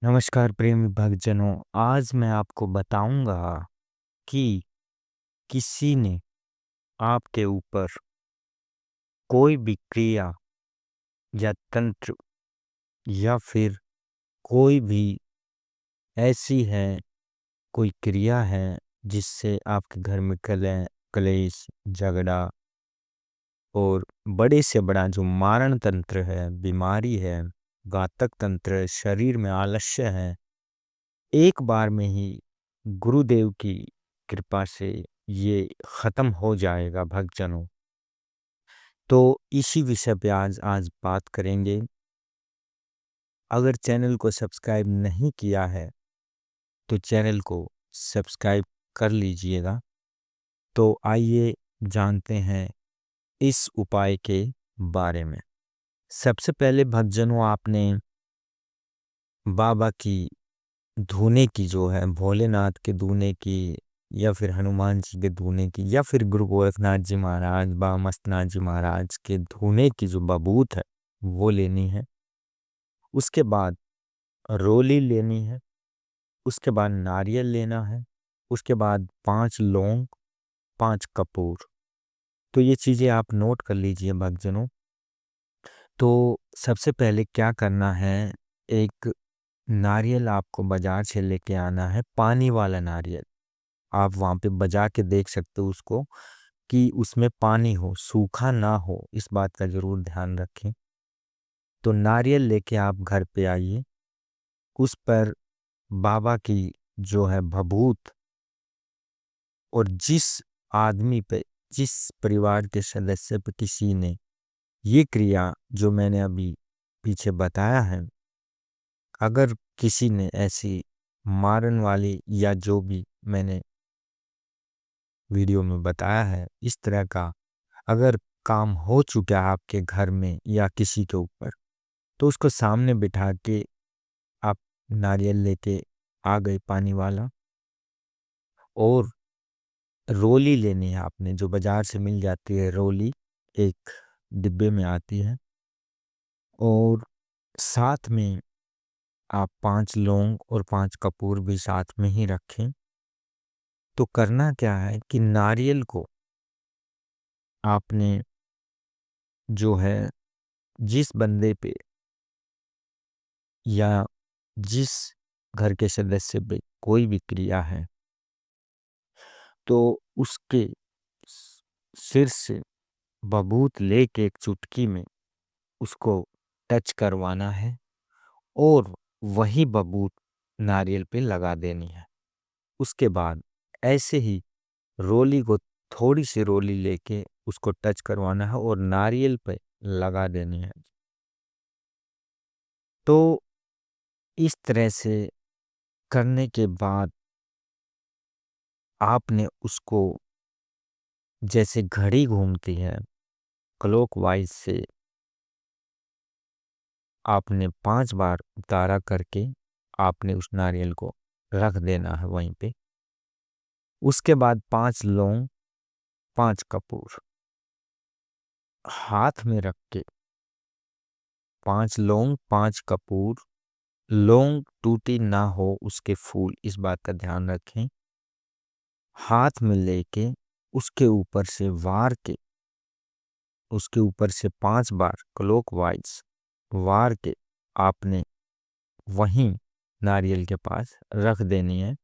नमस्कार प्रेमी भक्तजनों, आज मैं आपको बताऊंगा कि किसी ने आपके ऊपर कोई भी क्रिया या तंत्र या फिर कोई भी ऐसी है कोई क्रिया है जिससे आपके घर में कलेश, झगड़ा और बड़े से बड़ा जो मारण तंत्र है, बीमारी है, घातक तंत्र है, शरीर में आलस्य है, एक बार में ही गुरुदेव की कृपा से ये खत्म हो जाएगा भक्तजनों। तो इसी विषय पे आज बात करेंगे। अगर चैनल को सब्सक्राइब नहीं किया है तो चैनल को सब्सक्राइब कर लीजिएगा। तो आइए जानते हैं इस उपाय के बारे में। सबसे पहले भक्तजनों, आपने बाबा की धुने की जो है, भोलेनाथ के धुने की या फिर हनुमान जी के धुने की या फिर गुरु गोरखनाथ जी महाराज, बाबा मस्तनाथ जी महाराज के धुने की जो बबूत है वो लेनी है। उसके बाद रोली लेनी है। उसके बाद नारियल लेना है। उसके बाद 5 लौंग, 5 कपूर। तो ये चीज़ें आप नोट कर लीजिए भक्तजनों। तो सबसे पहले क्या करना है, एक नारियल आपको बाजार से लेके आना है, पानी वाला नारियल। आप वहाँ पे बजा के देख सकते हो उसको कि उसमें पानी हो, सूखा ना हो, इस बात का ज़रूर ध्यान रखें। तो नारियल लेके आप घर पे आइए। उस पर बाबा की जो है भभूत, और जिस आदमी पे, जिस परिवार के सदस्य पे किसी ने ये क्रिया जो मैंने अभी पीछे बताया है, अगर किसी ने ऐसी मारन वाली या जो भी मैंने वीडियो में बताया है इस तरह का अगर काम हो चुका है आपके घर में या किसी के ऊपर, तो उसको सामने बिठा के आप नारियल लेके आ गए पानी वाला, और रोली लेनी है आपने, जो बाजार से मिल जाती है रोली, एक डिब्बे में आती है। और साथ में आप 5 लौंग और 5 कपूर भी साथ में ही रखें। तो करना क्या है कि नारियल को आपने जो है, जिस बंदे पे या जिस घर के सदस्य पे कोई भी क्रिया है, तो उसके सिर से बबूत लेके एक चुटकी में उसको टच करवाना है और वही बबूत नारियल पे लगा देनी है। उसके बाद ऐसे ही रोली को, थोड़ी सी रोली लेके उसको टच करवाना है और नारियल पे लगा देनी है। तो इस तरह से करने के बाद आपने उसको, जैसे घड़ी घूमती है क्लॉकवाइज से, आपने 5 बार उतारा करके आपने उस नारियल को रख देना है वहीं पे। उसके बाद 5 लौंग, 5 कपूर हाथ में रख के, 5 लौंग, 5 कपूर, लौंग टूटी ना हो उसके फूल, इस बात का ध्यान रखें, हाथ में लेके उसके ऊपर से वार के, उसके ऊपर से 5 बार क्लॉकवाइज वार के आपने वहीं नारियल के पास रख देनी है।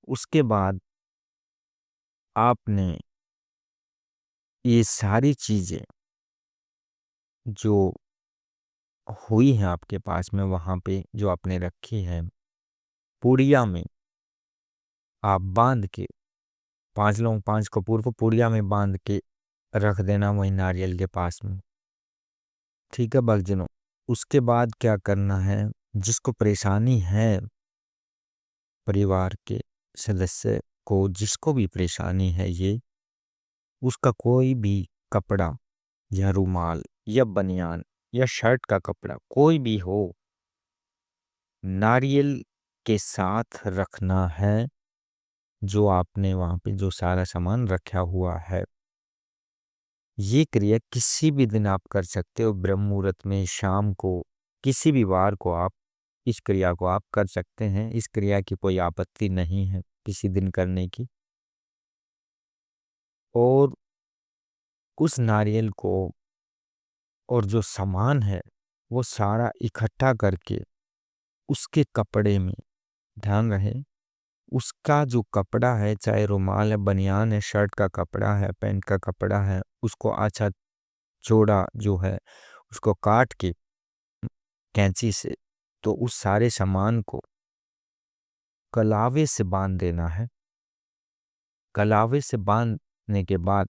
उसके बाद आपने ये सारी चीजें जो हुई हैं आपके पास में, वहां पे जो आपने रखी है, पुड़िया में आप बांध के, 5 लौंग 5 कपूर को पुड़िया में बांध के रख देना वही नारियल के पास में। ठीक है भक्तजनों। उसके बाद क्या करना है, जिसको परेशानी है, परिवार के सदस्य को जिसको भी परेशानी है ये, उसका कोई भी कपड़ा या रुमाल या बनियान या शर्ट का कपड़ा कोई भी हो, नारियल के साथ रखना है। जो आपने वहां पे जो सारा सामान रखा हुआ है, ये क्रिया किसी भी दिन आप कर सकते हो, ब्रह्म मुहूर्त में, शाम को, किसी भी वार को आप इस क्रिया को आप कर सकते हैं। इस क्रिया की कोई आपत्ति नहीं है किसी दिन करने की। और उस नारियल को और जो सामान है वो सारा इकट्ठा करके उसके कपड़े में, ध्यान रहे, उसका जो कपड़ा है, चाहे रुमाल है, बनियान है, शर्ट का कपड़ा है, पैंट का कपड़ा है, उसको अच्छा चौड़ा जो है उसको काट के कैंची से, तो उस सारे सामान को कलावे से बांध देना है। कलावे से बांधने के बाद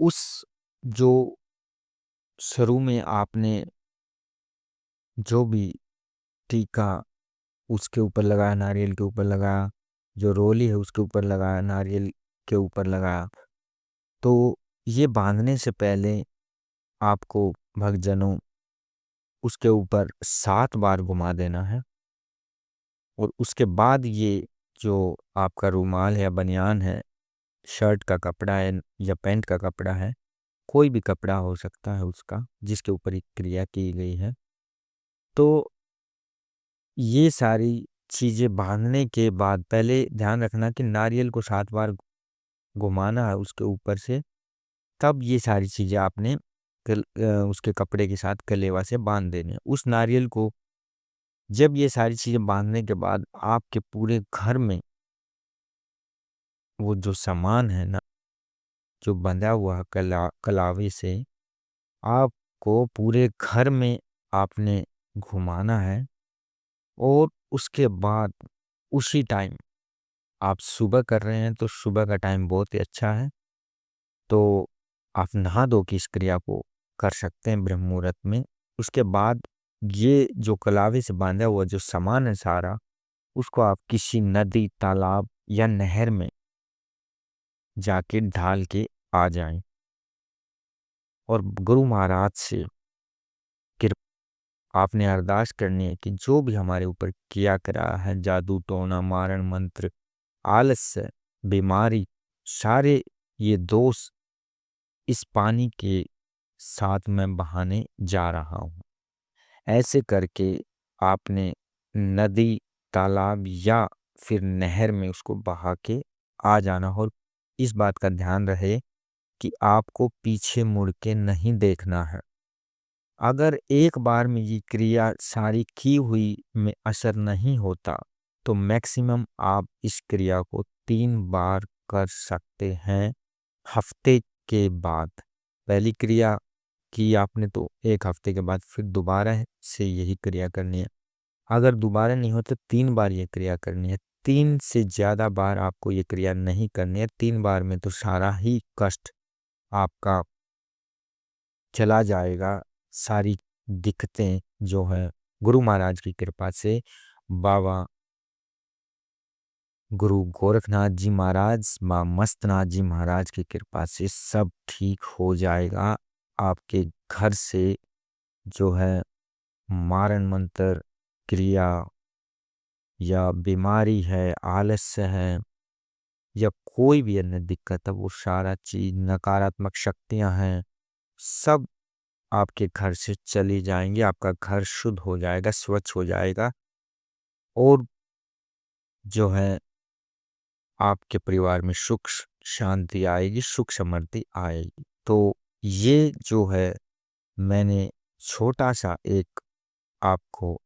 उस जो शुरू में आपने जो भी टीका उसके ऊपर लगाया, नारियल के ऊपर लगाया, जो रोली है उसके ऊपर लगाया, नारियल के ऊपर लगाया, तो ये बांधने से पहले आपको भक्तजनों उसके ऊपर 7 बार घुमा देना है। और उसके बाद ये जो आपका रुमाल है या बनियान है, शर्ट का कपड़ा है या पैंट का कपड़ा है, कोई भी कपड़ा हो सकता है उसका जिसके ऊपर एक क्रिया की गई है, तो ये सारी चीज़ें बांधने के बाद पहले ध्यान रखना कि नारियल को 7 बार घुमाना है उसके ऊपर से, तब ये सारी चीज़ें आपने उसके कपड़े के साथ कलेवा से बांध देने। उस नारियल को जब ये सारी चीज़ें बांधने के बाद आपके पूरे घर में वो जो सामान है ना, जो बंधा हुआ है कलावे से, आपको पूरे घर में आपने घुमाना है। और उसके बाद उसी टाइम, आप सुबह कर रहे हैं तो सुबह का टाइम बहुत ही अच्छा है, तो आप नहा धो के इस क्रिया को कर सकते हैं ब्रह्म मुहूर्त में। उसके बाद ये जो कलावे से बांधा हुआ जो सामान है सारा, उसको आप किसी नदी, तालाब या नहर में जाके ढाल के आ जाएं। और गुरु महाराज से कृपा आपने अरदास करनी है कि जो भी हमारे ऊपर किया करा है, जादू टोना, मारण मंत्र, आलस्य, बीमारी, सारे ये दोष इस पानी के साथ मैं बहाने जा रहा हूँ। ऐसे करके आपने नदी, तालाब या फिर नहर में उसको बहा के आ जाना। और इस बात का ध्यान रहे कि आपको पीछे मुड़ के नहीं देखना है। अगर एक बार में ये क्रिया सारी की हुई में असर नहीं होता, तो मैक्सिमम आप इस क्रिया को 3 बार कर सकते हैं हफ्ते के बाद। पहली क्रिया की आपने तो 1 हफ्ते के बाद फिर दोबारा से यही क्रिया करनी है। अगर दोबारा नहीं हो तो 3 बार ये क्रिया करनी है। 3 से ज़्यादा बार आपको ये क्रिया नहीं करनी है। 3 बार में तो सारा ही कष्ट आपका चला जाएगा। सारी दिक्कतें जो है गुरु महाराज की कृपा से, बाबा गुरु गोरखनाथ जी महाराज, माँ मस्तनाथ जी महाराज की कृपा से सब ठीक हो जाएगा। आपके घर से जो है मारण मंत्र, क्रिया या बीमारी है, आलस्य है या कोई भी अन्य दिक्कत है, वो सारा चीज, नकारात्मक शक्तियां हैं, सब आपके घर से चली जाएंगी। आपका घर शुद्ध हो जाएगा, स्वच्छ हो जाएगा। और जो है आपके परिवार में सुख शांति आएगी, सुख समृद्धि आएगी। तो ये जो है मैंने छोटा सा एक आपको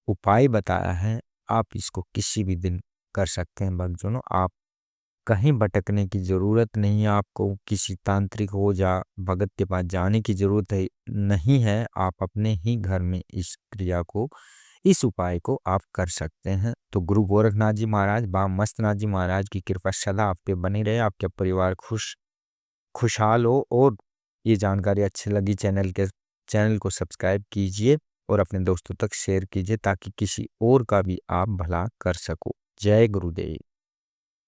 उपाय बताया है, आप इसको किसी भी दिन कर सकते हैं भक्तजनों। आप कहीं भटकने की ज़रूरत नहीं है, आपको किसी तांत्रिक हो जा भगत के पास जाने की ज़रूरत है नहीं है। आप अपने ही घर में इस क्रिया को, इस उपाय को आप कर सकते हैं। तो गुरु गोरखनाथ जी महाराज, बाबा मस्तनाथ जी महाराज की कृपा सदा आप पे बनी रहे, आपके परिवार खुशहाल हो। और ये जानकारी अच्छी लगी, चैनल को सब्सक्राइब कीजिए और अपने दोस्तों तक शेयर कीजिए ताकि किसी और का भी आप भला कर सको। जय गुरुदेव।